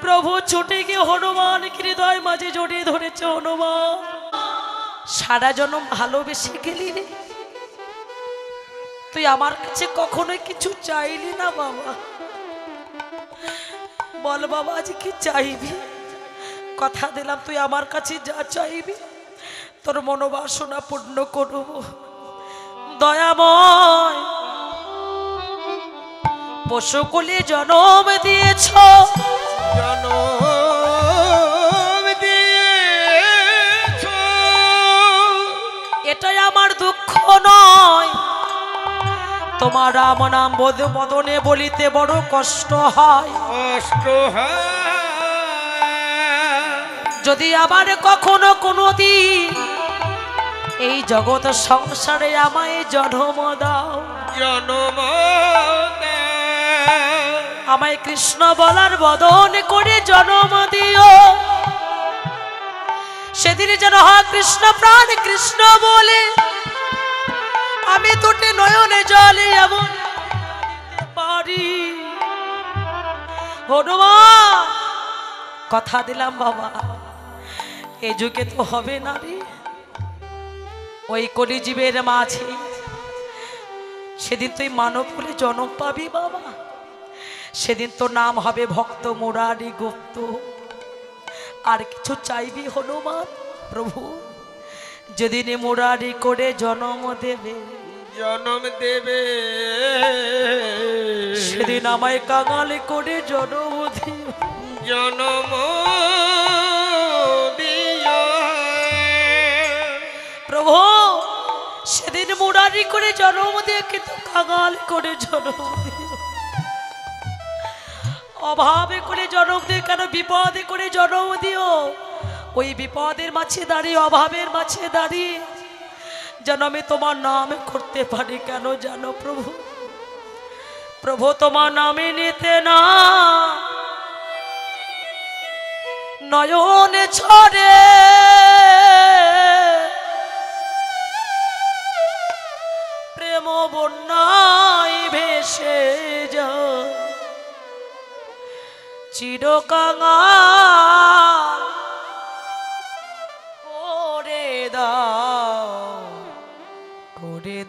প্রভু ছুটে গিয়ে হনুমান হৃদয় মাঝে জড়িয়ে ধরেছে। হনুমান, সারা জন্ম ভালোবেসে গেলি রে, তুই আমার কাছে কখনো কিছু চাইলি না বাবা। বল বাবা, আজ কি চাইবি? কথা দিলাম তুই আমার কাছে যা চাইবি তোর মনোবাসনা পূর্ণ করব। দয়াময়, পশুকুলে জন্ম দিয়েছ, এটাই আমার দুঃখ নয়। তোমার রাম নাম বদনে বলিতে বড় কষ্ট হয়। যদি আবার কখনো কোনোদিন এই জগৎ সংসারে আমায় জন্ম দাও, আমায় কৃষ্ণ বলার বদন করে জন্ম দিও। সেদিন যেন হয় কৃষ্ণ প্রাণ কৃষ্ণ বলে আমি দুটি নয়নে জলে এমন পারি। হনুমান, কথা দিলাম বাবা, এই যুগে তো হবে না রে। ওই কলিজীবের মাঝে সেদিন তুই মানব বলে জন্ম পাবি বাবা। সেদিন তোর নাম হবে ভক্ত মুরারি গুপ্ত। আর কিছু চাইবি হনুমান? প্রভু যেদিন মুরারি করে জন্ম দেবে সেদিন আমায় কাঙাল করে জন্ম দিও। প্রভু সেদিন মুরারি করে জন্ম দিয়ে কিন্তু কাঙাল করে জন্ম দিও। অভাবে করে জন্ম দিয়ে কেন, বিপদে করে জন্ম দিও। ওই বিপদের মাঝে দাঁড়িয়ে, অভাবের মাঝে দাঁড়িয়ে যেন আমি তোমার নাম করতে পারি। কেন জানো প্রভু? প্রভু তোমার নামে নিতে না নয়নে ছড়ে, প্রেম বন্যায় ভেসে যায় চিরকাঙাল করে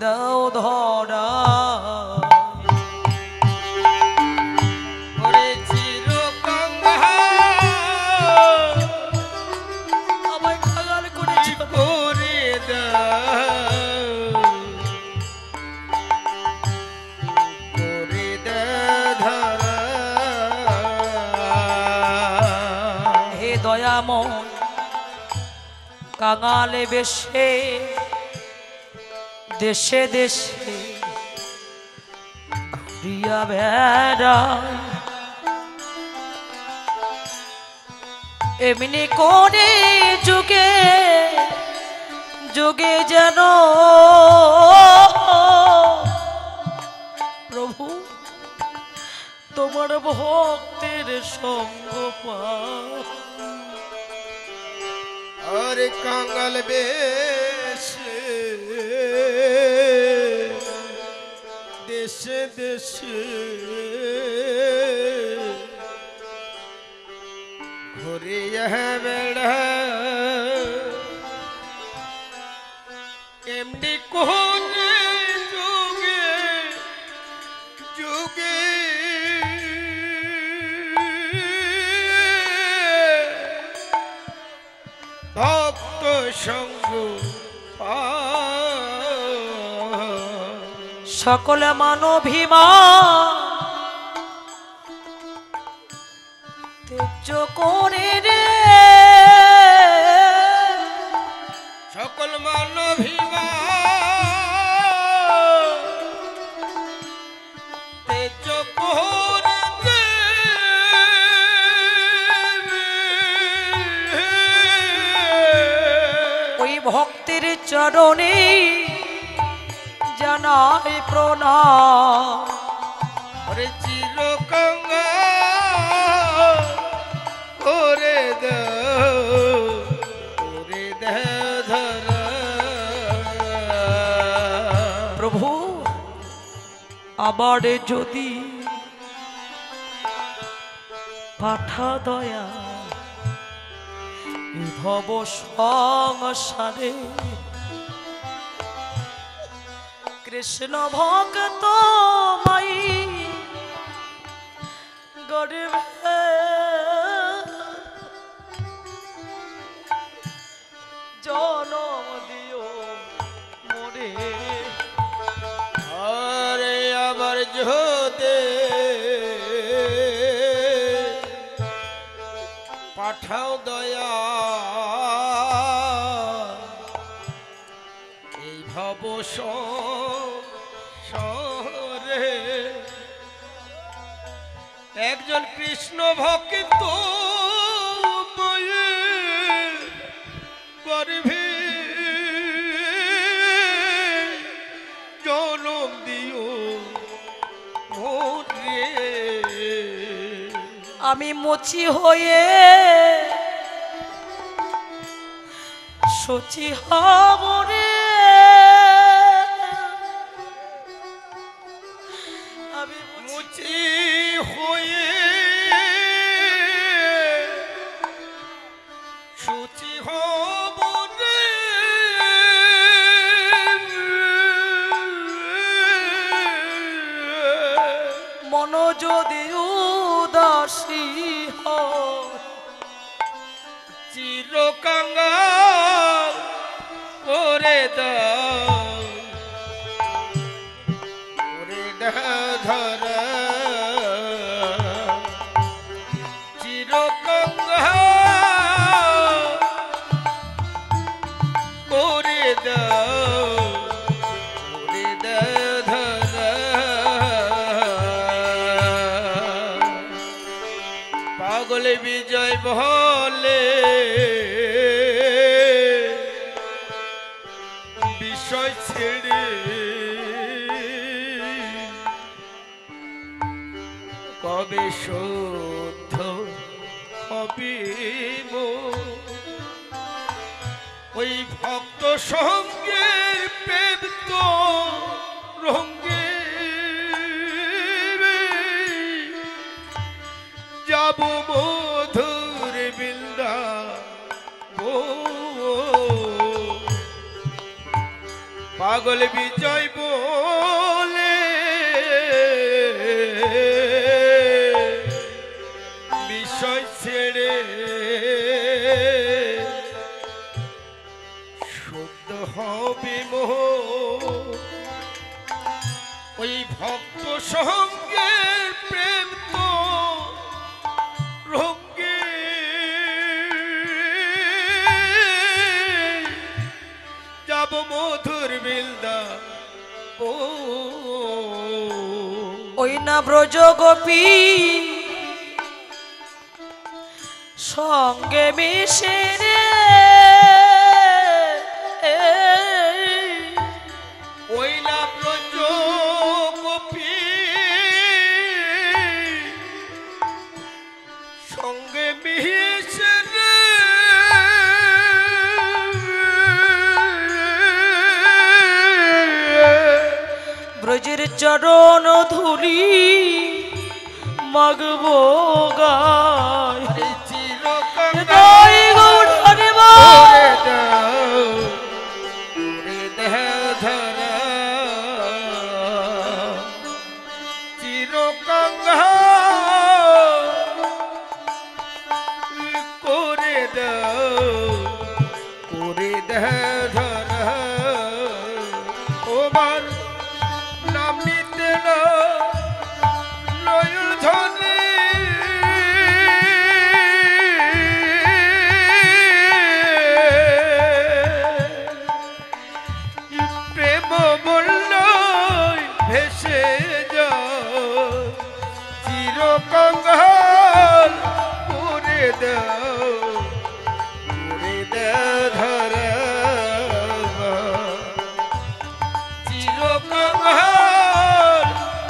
দাও ধরা। আমায় কাঙাল করেছি করে ধরা। হে দয়াময়, কাঙালে বেশে দেশে দেশে ঘুরিয়া বেড়ায়, এমনি করে যুগে যুগে যেন প্রভু তোমার ভক্তের সঙ্গ পায়। আরে কাঙাল বেশে দেশে দেশে ঘুরিয়া বেড়া, এমনি কোনে যুগে যুগে ভক্ত সঙ্গ সকল মানভিমান তেজ করে রে, সকল মানভিমান তেজ করে ওই ভক্তের চরণে জানাই প্রণাম। ওরে চিরকাঙাল করে দাও ধরা। প্রভু আবার যদি পাঠা দয়া এই ভব সংসারে কৃষ্ণ ভক্ত মাই গরিবে জনম দিও মোরে আরে আবার জোতে পাঠাও দয়া এই ভব সংসারে একজন কৃষ্ণ ভক্ত মায়ের গর্ভে জনম দিও মোরে আমি মুচি হয়ে সচি হব রে আমি মুচি হয়ে সুচি হব রে মন যদি উদাসী হয় চিরকাঙ্গাল করে দাও করে ধরা চিরকাঙ্গাল করে দাও করে ধরা পাগল বিজয় বলে বিষয় ছেড়ে কবে শুদ্ধ হবে ওই ভক্ত সঙ্গের প্রেম তো রঙ্গে যাব মধুর বিন্দা পাগল বিজয় বলে বিষয় ছেড়ে শুদ্ধ হবে মোহ ওই ভক্ত সঙ্গের প্রেম তো রঙ্গে যাব মধুর বিলদা ও ওই না ব্রজ গোপী সঙ্গে মিশে রে ওই না ব্রজ গোপী সঙ্গে মিশে রে ব্রজের চরণ ধুলি মাগবো গায় হৃদয় গৌর হরিবা করে দাও করে ধরা ওবার নাম নিতে নয়ন ধনে প্রেম বলল ভেসে যাও চিরকাঙ্গাল করে দাও করে ধরা চিরকাঙ্গাল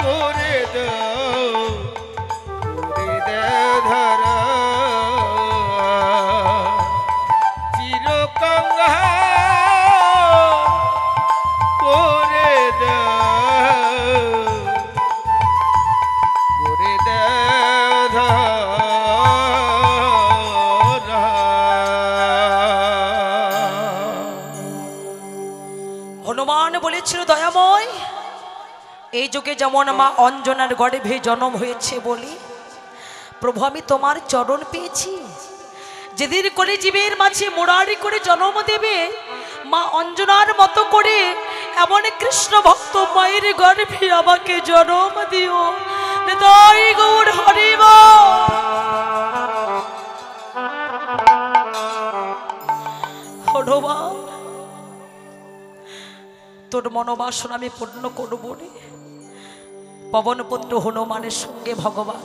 করে দাও করে ধরা চিরকাঙ্গাল করে দাও করে ধরা এই যুগে যেমন মা অঞ্জনার গর্ভে জন্ম হয়েছে বলি, প্রভু আমি তোমার চরণ পেয়েছি। যেদিন করে জীবের মাঝে মুরারি করে জন্ম দেবে, মা অঞ্জনার মতো করে এমন কৃষ্ণ ভক্ত মায়ের গর্ভে আমাকে জন্ম দিও। তাই গৌর হরিব হনুমান, তোর মনোবাসনা আমি পূর্ণ করব রে। পবনপুত্র হনুমানের সঙ্গে ভগবান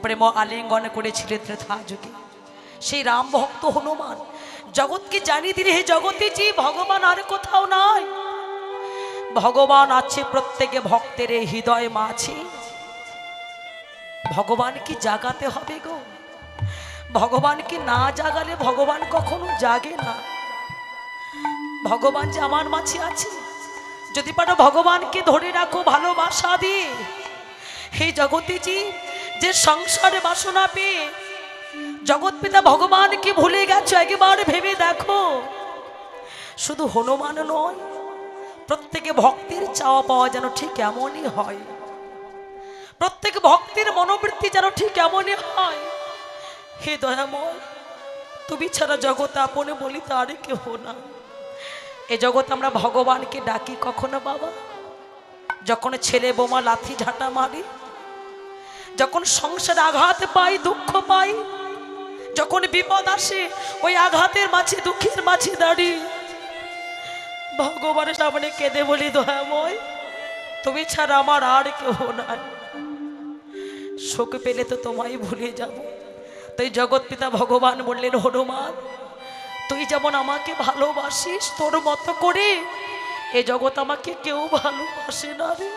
প্রেম আলিঙ্গন করেছিলেন ত্রেতা যুগে। সেই রাম ভক্ত হনুমান জগৎকে জানিয়ে দিলে, হে জগতে যে ভগবান আর কোথাও নাই, ভগবান আছে প্রত্যেকে ভক্তের হৃদয় মাঝে। ভগবান কি জাগাতে হবে গো? ভগবান কি না জাগালে ভগবান কখনো জাগে না। ভগবান যে আমার মাঝে আছে, যদি পারো ভগবানকে ধরে রাখো ভালোবাসা দিয়ে। হে জগতে যে সংসারে বাসনা পেয়ে জগৎ পিতা ভগবানকে ভুলে গেছো, একবার ভেবে দেখো। শুধু হনুমান নয়, প্রত্যেকে ভক্তের চাওয়া পাওয়া যেন ঠিক এমনই হয়। প্রত্যেক ভক্তের মনোবৃত্তি যেন ঠিক এমনই হয়। হে দয়াময়, তুমি ছাড়া জগৎ আপনে বলি তার কেহ না। এ জগৎ আমরা ভগবানকে ডাকি কখনো বাবা? যখন ছেলে বোমা লাথি ঝাঁটা মারি, যখন সংসারে আঘাত পাই, দুঃখ পাই, যখন বিপদ আসে, ওই আঘাতের মাঝে দুঃখের মাঝে দাঁড়িয়ে ভগবানের সামনে কেঁদে বলি, দয়াময় তুমি ছাড়া আমার আর কেউ নাই। শোক পেলে তো তোমায় ভুলে যাব। তাই জগৎ পিতা ভগবান বললেন, হনুমান তুই যেমন আমাকে ভালোবাসিস, তোর মতো করে এ জগৎ আমাকে কেউ ভালোবাসে না রে।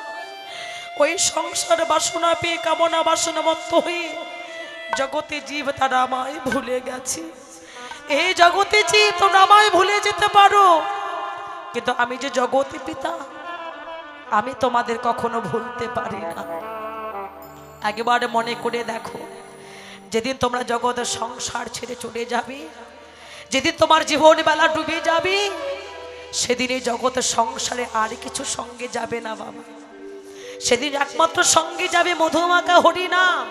ওই সংসার বাসনা পেয়ে কামনা বাসনা মত্ত হয়ে জগতে জীব তারা আমায় ভুলে গেছে। এই জগতে জীব তোমরা আমায় ভুলে যেতে পারো, কিন্তু আমি যে জগতে পিতা, আমি তোমাদের কখনো ভুলতে পারি না। একবার মনে করে দেখো, যেদিন তোমরা জগতের সংসার ছেড়ে চলে যাবে, যেদিন তোমার জীবন বেলা ডুবে যাবে, সেদিনে জগতের সংসারে আর কিছু সঙ্গে যাবে না বাবা। সেদিন একমাত্র সঙ্গে যাবে মধুমাখা হরিনাম।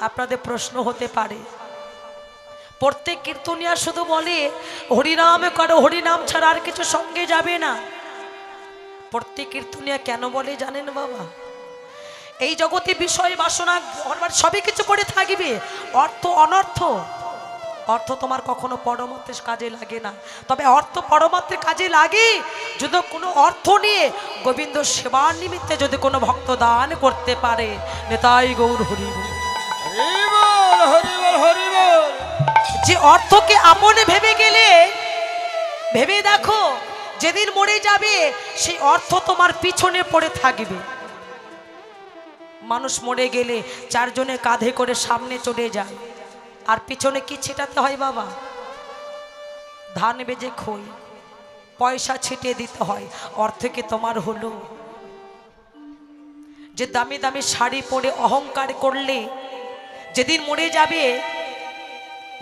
আপনাদের প্রশ্ন হতে পারে, প্রত্যেক কীর্তনিয়া শুধু বলে হরিনাম করো, হরিনাম ছাড়া আর কিছু সঙ্গে যাবে না। প্রত্যেক কীর্তনিয়া কেন বলে জানেন বাবা? এই জগতে বিষয় বাসনা সবই কিছু করে থাকবে, অর্থ অনর্থ। অর্থ তোমার কখনো পরমাত্মের কাজে লাগে না, তবে অর্থ পরমাত্মের কাজে লাগে যদি কোনো অর্থ নিয়ে গোবিন্দ সেবার নিমিত্তে যদি কোনো ভক্ত দান করতে পারে। নেতাই গৌর হরি বল, হরি বল, হরি বল। যে অর্থকে আপনে ভেবে গেলে, ভেবে দেখো যেদিন মরে যাবে সেই অর্থ তোমার পিছনে পড়ে থাকবে। মানুষ মরে গেলে চারজনে কাঁধে করে সামনে চলে যায়, আর পিছনে কি ছিটাতে হয় বাবা? ধান বেজে খই, পয়সা ছিটিয়ে দিতে হয়। অর্থ কি তোমার হলো? যে দামি দামি শাড়ি পরে অহংকার করলে যেদিন মরে যাবে,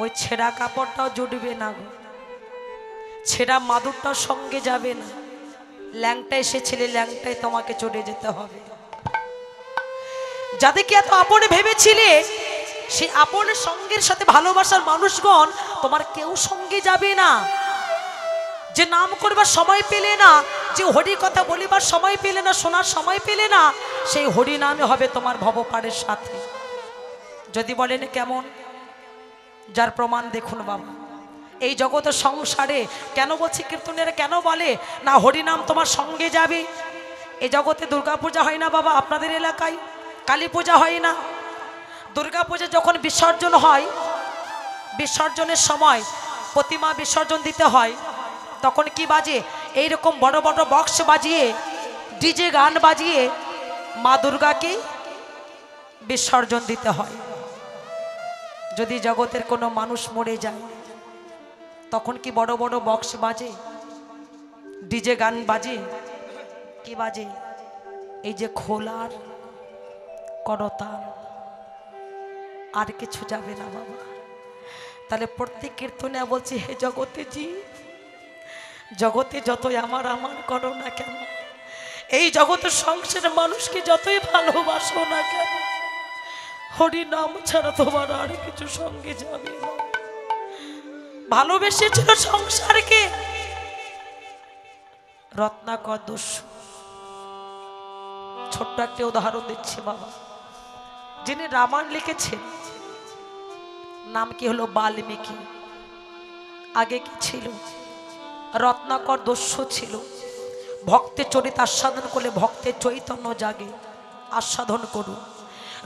ওই ছেঁড়া কাপড়টাও জুটবে না গো, ছেঁড়া মাদুরটাও সঙ্গে যাবে না। ল্যাংটা এসেছিলে, ল্যাংটায় তোমাকে চলে যেতে হবে। যাদেরকে এত আপনে ভেবেছিলে, সেই আপন সঙ্গের সাথে ভালোবাসার মানুষগণ তোমার কেউ সঙ্গে যাবে না। যে নাম করবার সময় পেলে না, যে হরি কথা বলিবার সময় পেলে না, শোনার সময় পেলে না, সেই হরি নামে হবে তোমার ভবপারের সাথে। যদি বলেন কেমন, যার প্রমাণ দেখুন বাবা। এই জগতের সংসারে কেন বলছি, কীর্তনেরা কেন বলে না হরিনাম তোমার সঙ্গে যাবে? এই জগতে দুর্গা পূজা হয় না বাবা আপনাদের এলাকায়? কালী পূজা হয় না? দুর্গা পূজা যখন বিসর্জন হয়, বিসর্জনের সময় প্রতিমা বিসর্জন দিতে হয়, তখন কি বাজে? এইরকম বড় বড় বক্স বাজিয়ে, ডিজে গান বাজিয়ে মা দুর্গাকে বিসর্জন দিতে হয়। যদি জগতের কোনো মানুষ মরে যায়, তখন কি বড় বড় বক্স বাজে, ডিজে গান বাজে? কি বাজে? এই যে খোলার করতাল, আর কিছু যাবে না বাবা। তাহলে প্রত্যেক কীর্তনে বলছি, হে জগতে জি, জগতে যতই আমার আমার করো না কেন, এই জগতের সংসারের মানুষকে যতই ভালোবাসো না কেন, হরি নাম ছাড়া তোমার আর কিছু সঙ্গে যাবে না। ভালোবেসেছিল সংসারকে রত্নাকর দস্যু। ছোট্ট একটা উদাহরণ দিচ্ছি বাবা। যিনি রামায়ণ লিখেছেন নাম কি হলো বাল্মীকি। আগে কি ছিল? রত্নাকর দস্যু ছিল। ভক্তের চরিত আস্বাদন করলে ভক্তের চৈতন্য জাগে, আস্বাদন করুন।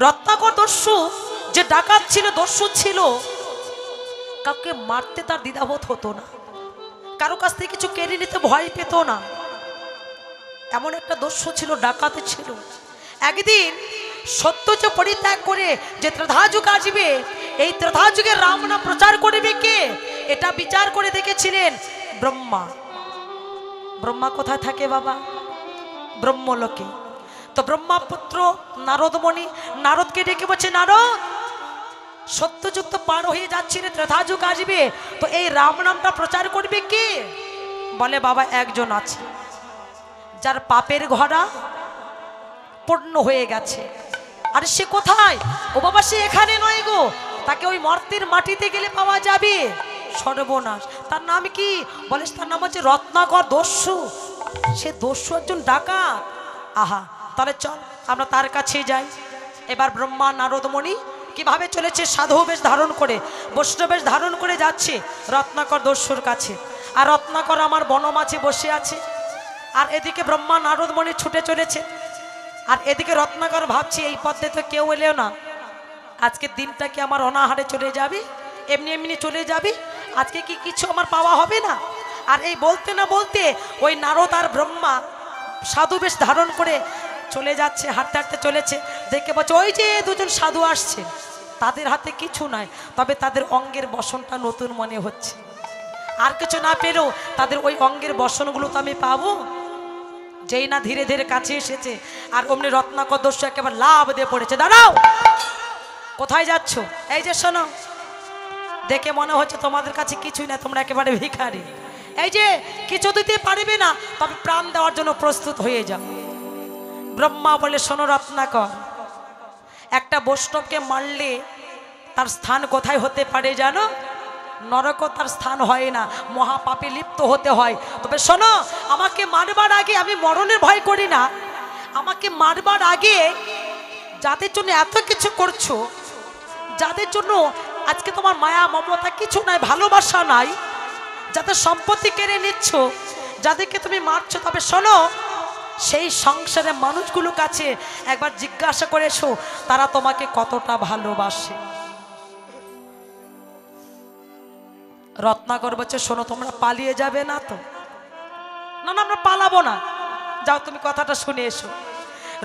রত্নাকর দস্যু যে ডাকাত ছিল, দস্যু ছিল, কাউকে মারতে তার দ্বিধাবোধ হতো না, কারো কাছ থেকে কিছু কেড়ে নিতে ভয় পেত না। এমন একটা দস্যু ছিল, ডাকাতে ছিল। একদিন সত্য যে পরিত্যাগ করে যে ত্রেধাযুগ আসবে, এই ত্রেধাযুগে রাম নাম প্রচার করবে কে, এটা বিচার করে দেখেছিলেন ব্রহ্মা। ব্রহ্মা কোথায় থাকে বাবা? ব্রহ্মলোকে। তো ব্রহ্মা পুত্র নারদ মণি নারদকে ডেকে বলছে, নারদ, সত্যযুগ তো পার হয়ে যাচ্ছে রে, ত্রেধাযুগ আসবে, তো এই রাম নামটা প্রচার করবে কে? বলে বাবা একজন আছে, যার পাপের ঘোড়া পূর্ণ হয়ে গেছে। আর সে কোথায়? ও বাবা সে এখানে নয় গো, তাকে ওই মর্তের মাটিতে গেলে পাওয়া যাবে। সর্বনাশ, তার নাম কি? বলে তার নাম হচ্ছে রত্নাকর দস্যু। সে দস্যু একজন ডাকাত। আহা, তাহলে চল আমরা তার কাছে যাই। এবার ব্রহ্মা নারদ মণি কিভাবে চলেছে, সাধু বেশ ধারণ করে, বৈষ্ণব বেশ ধারণ করে যাচ্ছে রত্নাকর দস্যুর কাছে। আর রত্নাকর আমার বনমাঝে বসে আছে, আর এদিকে ব্রহ্মা নারদ মণি ছুটে চলেছে। আর এদিকে রত্নাকর ভাবছি এই পথে তো কেউ এলেও না, আজকে দিনটা কি আমার অনাহারে চলে যাবে, এমনি এমনি চলে যাবে, আজকে কি কিছু আমার পাওয়া হবে না। আর এই বলতে না বলতে ওই নারদ আর ব্রহ্মা সাধু বেশ ধারণ করে চলে যাচ্ছে, হাঁটতে হাঁটতে চলেছে। দেখে বলছে ওই যে দুজন সাধু আসছে, তাদের হাতে কিছু নাই, তবে তাদের অঙ্গের বসনটা নতুন মনে হচ্ছে। আর কিছু না পেলেও তাদের ওই অঙ্গের বসনগুলো তো আমি পাবো। যেই না ধীরে ধীরে কাছে এসেছে, আর অমনি রত্নাকর দস্যু একেবারে লাভ দিয়ে পড়েছে। দাঁড়াও, কোথায় যাচ্ছ? এই যে শোনো, দেখে মনে হচ্ছে তোমাদের কাছে কিছুই না, তোমরা একেবারে ভিখারি। এই যে কিছু দিতে পারবে না, তবে প্রাণ দেওয়ার জন্য প্রস্তুত হয়ে যাও। ব্রহ্মা বলে, শোনো রত্নাকর, একটা বৈষ্ণবকে মারলে তার স্থান কোথায় হতে পারে জানো? নরক তার স্থান হয় না, মহাপাপে লিপ্ত হতে হয়। তবে শোনো, আমাকে মারবার আগে, আমি মরণের ভয় করি না, আমাকে মারবার আগে যাদের জন্য এত কিছু করছো, যাদের জন্য আজকে তোমার মায়া মমতা কিছু নাই, ভালোবাসা নাই, যাদের সম্পত্তি কেড়ে নিচ্ছ, যাদেরকে তুমি মারছো, তবে শোনো, সেই সংসারের মানুষগুলোর কাছে একবার জিজ্ঞাসা করে এসো তারা তোমাকে কতটা ভালোবাসে। রত্নাকর বলছে, শোনো, তোমরা পালিয়ে যাবে না তো? না না, আমরা পালাবো না, যাও তুমি কথাটা শুনে এসো।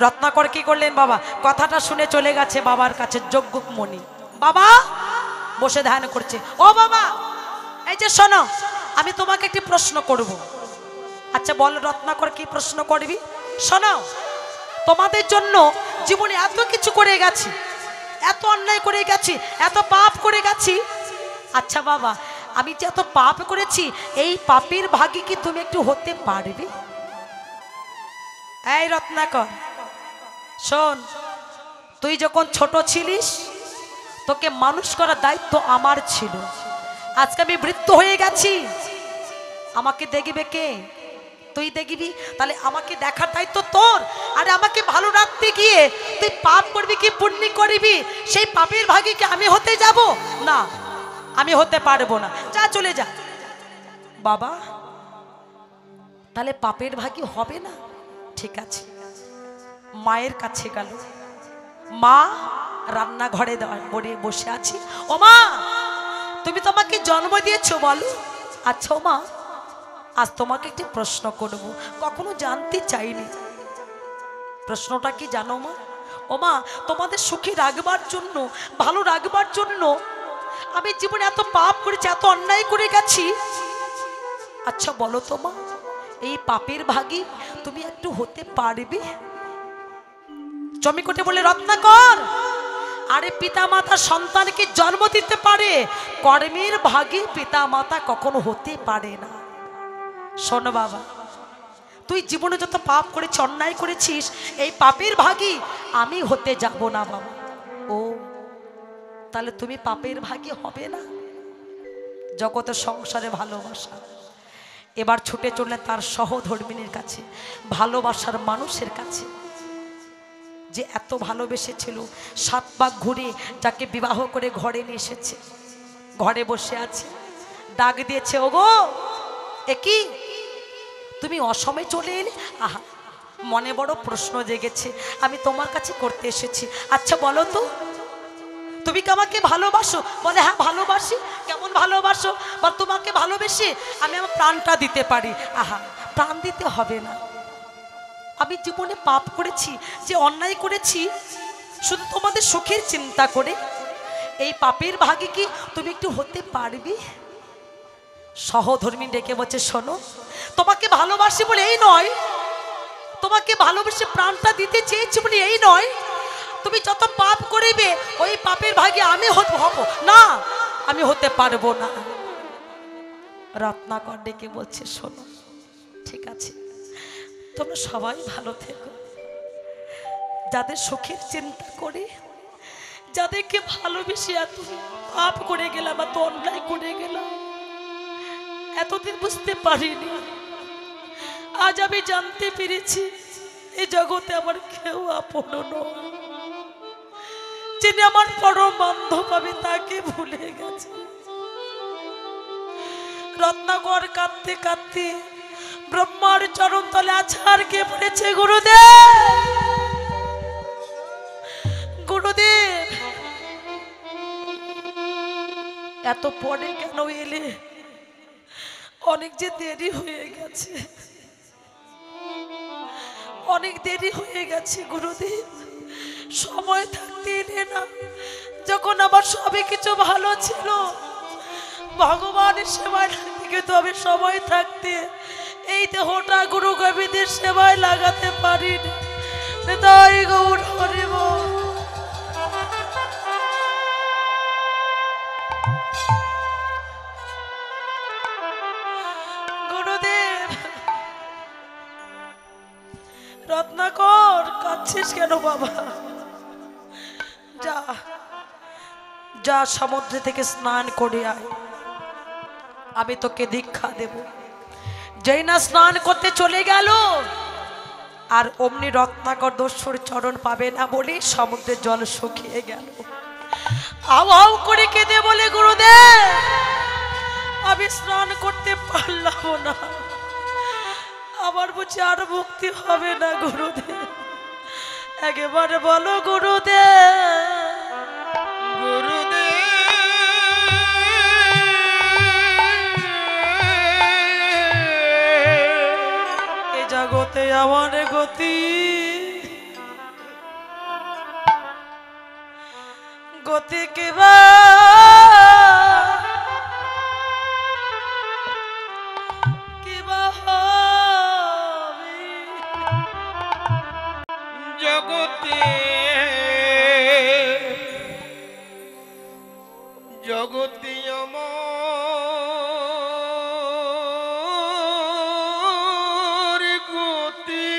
রত্নাকর কি করলেন বাবা, কথাটা শুনে চলে গেছে বাবার কাছে। যজ্ঞক মণি বাবা বসে ধ্যান করছে। ও বাবা, এই যে শোনো, আমি তোমাকে একটি প্রশ্ন করব। আচ্ছা বল রত্নাকর, কি প্রশ্ন করবি? শোনো, তোমাদের জন্য জীবনে এত কিছু করে গেছি, এত অন্যায় করে গেছি, এত পাপ করে গেছি। আচ্ছা বাবা, আমি যে এত পাপ করেছি, এই পাপের ভাগে কি তুমি একটু হতে পারবে? এই রত্নাকর শোন, তুই যখন ছোট ছিলিস, তোকে মানুষ করার দায়িত্ব আমার ছিল। আজকে আমি বৃদ্ধ হয়ে গেছি, আমাকে দেখবে কে? তুই দেখবি, তাহলে আমাকে দেখার দায়িত্ব তোর। আর আমাকে ভালো রাখতে গিয়ে তুই পাপ করবি কি পুণ্য করবি, সেই পাপের ভাগে কি আমি হতে যাব? না, আমি হতে পারবো না, যা চলে যা। বাবা তাহলে পাপের ভাগী হবে না? ঠিক আছে। মায়ের কাছে গেল। মা রান্নাঘরে বসে আছি। ও মা, তুমি তোমাকে জন্ম দিয়েছো বলো। আচ্ছা ও মা, আজ তোমাকে একটি প্রশ্ন করব, কখনো জানতে চাইনি। প্রশ্নটা কি জানো মা? ও মা, তোমাদের সুখী রাখবার জন্য, ভালো রাখবার জন্য আমি জীবনে এত পাপ করেছি, এত অন্যায় করে গেছি। আচ্ছা বলো তো মা, এই পাপের ভাগী তুমি একটু হতে পারবে? জমিকটে বলে, রত্নাকর, আরে পিতা মাতা সন্তানকে জন্ম দিতে পারে, কর্মের ভাগী পিতা মাতা কখনো হতে পারে না। শোনো বাবা, তুই জীবনে যত পাপ করেছিস, অন্যায় করেছিস, এই পাপের ভাগী আমি হতে যাব না বাবা। ও তাহলে তুমি পাপের ভাগী হবে না? জগতের সংসারে ভালোবাসা। এবার ছুটে চললেন তার সহধর্মিনীর কাছে, ভালোবাসার মানুষের কাছে, যে এত ভালোবেসেছিল, 7 পাক ঘুরে যাকে বিবাহ করে ঘরে নিয়ে এসেছে, ঘরে বসে আছে, ডাক দিয়েছে, ওগো এ কি তুমি অসময়ে চলে এলে? আহা, মনে বড় প্রশ্ন জেগেছে, আমি তোমার কাছে করতে এসেছি। আচ্ছা বলো তো, তুমি কি আমাকে ভালোবাসো? বলে হ্যাঁ ভালোবাসি। কেমন ভালোবাসো? বা তোমাকে ভালোবেসে আমি আমার প্রাণটা দিতে পারি। আহা, প্রাণ দিতে হবে না, আমি জীবনে পাপ করেছি, যে অন্যায় করেছি, শুধু তোমাদের সুখের চিন্তা করে এই পাপের ভাগে কি তুমি একটু হতে পারবে? সহধর্মী ডেকে বলছে, শোনো, তোমাকে ভালোবাসি বলে এই নয়, তোমাকে ভালোবেসে প্রাণটা দিতে চেয়েছি বলে এই নয়, তুমি যত পাপ করিবে ওই পাপের ভাগে আমি হব না, আমি হতে পারবো না। রত্নাকর ডেকে বলছে, শোনো ঠিক আছে, তোমরা সবাই ভালো থেকো, যাদের সুখের চিন্তা করে, যাদেরকে ভালোবেসে এত পাপ করে গেলাম, এত অন্যায় করে গেলাম, এতদিন বুঝতে পারিনি, আজ আমি জানতে পেরেছি এই জগতে আমার কেউ আপন নয়, যিনি আমার পরম বান্ধব আমি তাকে ভুলে গেছি। রত্নাকর কাঁদতে কাঁদতে ব্রহ্মার চরণ তলে আছাড় কে পড়েছে, গুরুদেব গুরুদেব এত পরে কেন এলে? অনেক যে দেরি হয়ে গেছে, অনেক দেরি হয়ে গেছে গুরুদেব, সময় থাকতে এলে না, যখন আমার সবই কিছু ভালো ছিল, ভগবানের সেবায় লাগতে, কিন্তু আমি সময় থাকতে এই দেহটা গুরু গোবিন্দের সেবায় লাগাতে পারিনি। তাই গৌর হরিব গুরুদেব। রত্নাকর কাঁদছিস কেন বাবা? যা যা সমুদ্র থেকে স্নান করে আয়, আমি তোকে দীক্ষা দেব। যেই না স্নান করতে চলে গেল, আর অমনি রত্নাকর দস্যুর চরণ পাবে না বলে সমুদ্রের জল শুকিয়ে গেল। আউ আউ করে কেঁদে বলে, গুরুদেব আমি স্নান করতে পারলাম না, আমার বুঝি আর মুক্তি হবে না গুরুদেব, একেবারে বলো গুরুদেব। গুরুদেব এই জগতে আমার গতি, গতি কিবা কিবা হবে জগতে জগতে আমার গতি,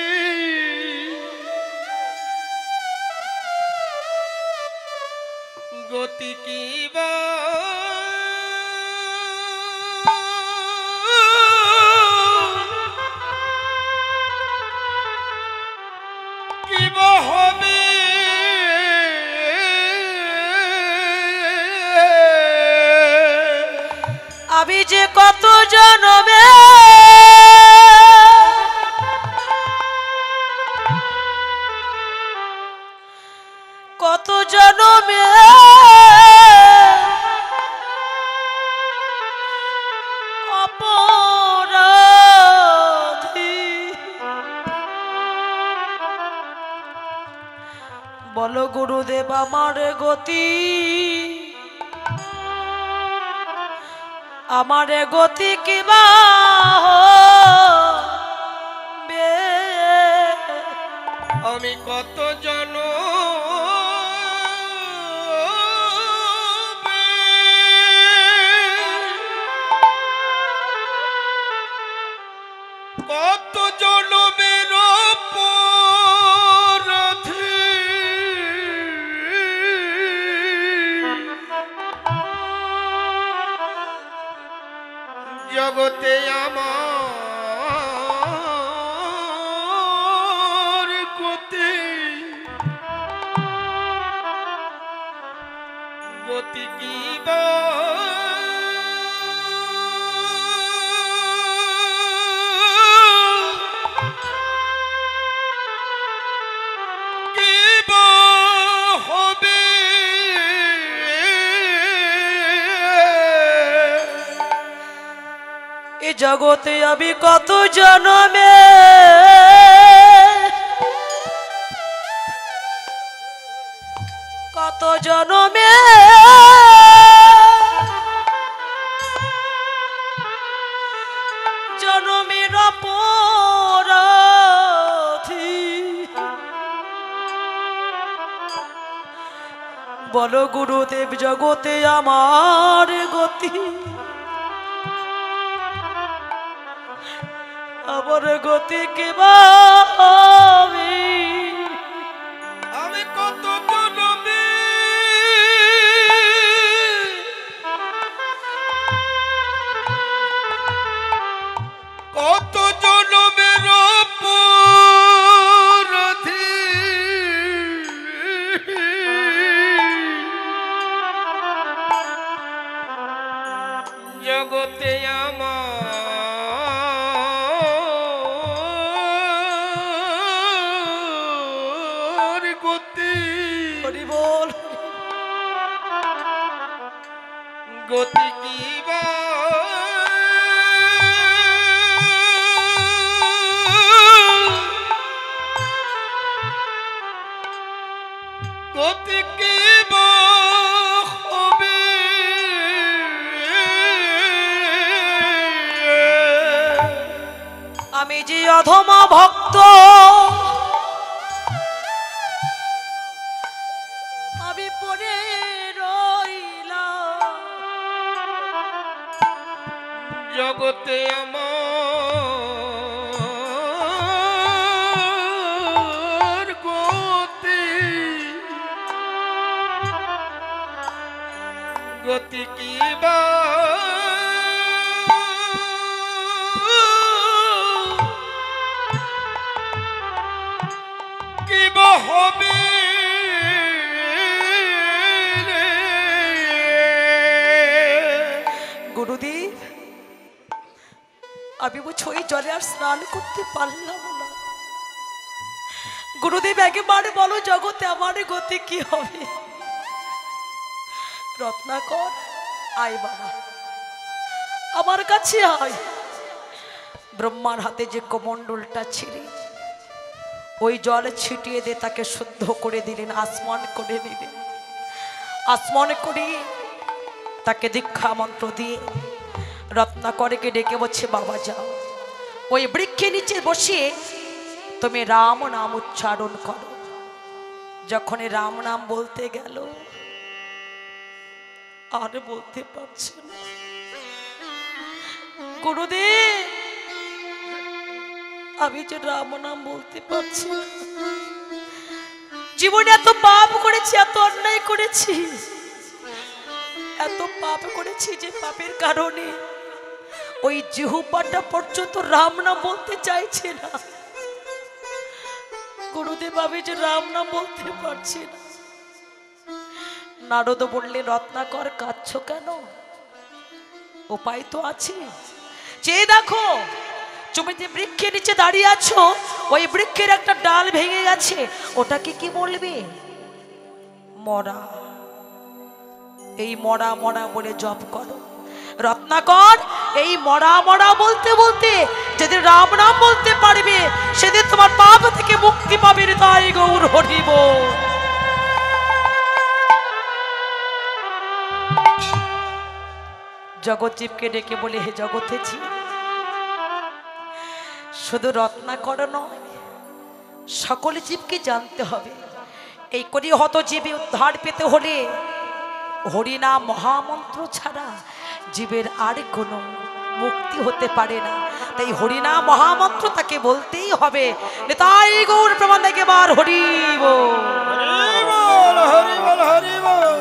গতি কিবা কিবা হবে, আমি যে কত জনমে কত জনমে অপরাধী, বলো গুরুদেব আমার গতি, আমার গতি কিবা হবে? আমি কত জন কত জন জগতে আমার গতি গতি কি বা জগতে আমি কত জনমে জনমের অপরাধী বলো গুরুদেব জগতে আমার গতি আমার গতি কে আমি কত জনমে কত জনমের অপরাধী জগতে আমার গতি বল গতি কি বা গতি কি বা হবে আমি যে অধমা ভক্ত আমি পড়ে রইলাম জগতে আমার গতি গতি কি বা কি বা হবে গুরুদেব আমি ওই জলে আর স্নান করতে পারলাম না গুরুদেব একেবারে বলো জগতে আমার গতি কি হবে রত্নাকর আয় বাবা আমার কাছে আয় ব্রহ্মার হাতে যে কমণ্ডলটা ছিল ওই জল ছিটিয়ে দিয়ে তাকে শুদ্ধ করে দিলেন আসমান করে দিলেন আসমান করে তাকে দীক্ষা মন্ত্র দিয়ে রত্নাকরকে ডেকে বলছে বাবা যাও ওই বৃক্ষের নিচে বসিয়ে তুমি রাম নাম উচ্চারণ করো যখন রাম নাম বলতে গেল আর বলতে পারছে না গুরুদেব আমি যে রাম নাম বলতে পারছি না জীবনে এত পাপ করেছি এত অন্যায় করেছি এত পাপ করেছি যে পাপের কারণে ওই জিহ্বাটা পর্যন্ত রাম নাম বলতে চাইছে না গুরুদেব আমি যে রাম নাম বলতে পারছি না নারদ বললে রত্নাকর কাঁদছো কেন উপায় তো আছে চেয়ে দেখো তুমি যে বৃক্ষের নিচে দাঁড়িয়ে আছো ওই বৃক্ষের একটা ডাল ভেঙে গেছে ওটাকে কি বলবে মরা এই মরা মরা বলে জপ করো রত্নাকর এই মরা মরা বলতে বলতে যেদিন রাম নাম বলতে পারবে সেদিন তোমার পাপ থেকে মুক্তি পাবে তাই গৌর হরিব জগৎজীবকে ডেকে বলে হে জগতে জীব শুধু রত্নাকর নয় সকল জীবকে জানতে হবে এই করি হত জীবে উদ্ধার পেতে হলে হরিনাম মহামন্ত্র ছাড়া জীবের আর কোনো মুক্তি হতে পারে না তাই হরিনাম মহামন্ত্র তাকে বলতেই হবে তাই গৌর প্রমাণ একেবার হরি বল হরি বল হরি বল হরি বল